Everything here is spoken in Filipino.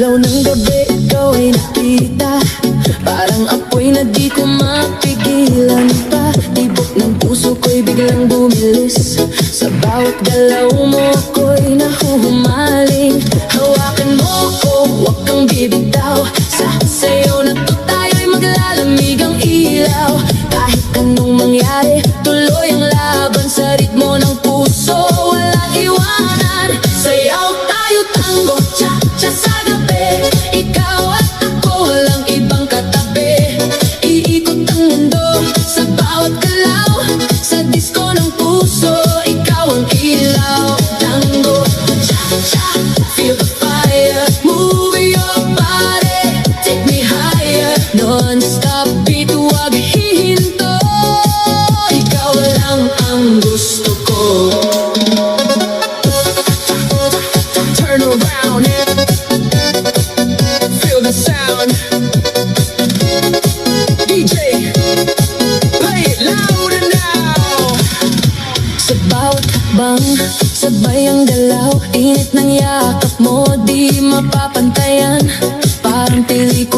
ilaw ng gabi, ikaw ay nakita. Parang apoy na di ko mapigilan pa. Tibok ng puso ko'y biglang bumilis. Sa bawat galaw mo ako'y nahuhumaling. Hawakan mo ko, huwag kang bibitaw. Sa sayo na to tayo'y maglalamig ang ilaw. Kahit anong mangyari, tuloy ang laban sa ritmo ng puso. Walang iwanan, sayaw tayo tango, cha-cha sa gabi. Ikaw at ako, walang ibang katabi. Iikot ang mundo sa bawat galaw. Sa disco ng puso, ikaw ang ilaw. Tango, cha-cha, feel the fire. Move your body, take me higher. Non-stop beat, huwag hihinto. Ikaw lang ang gusto ko. Turn around, feel the sound. DJ, play it louder now. Sa bawat hakbang, sabay ang galaw. Init ng yakap mo, di mapapantayan. Parang pili ko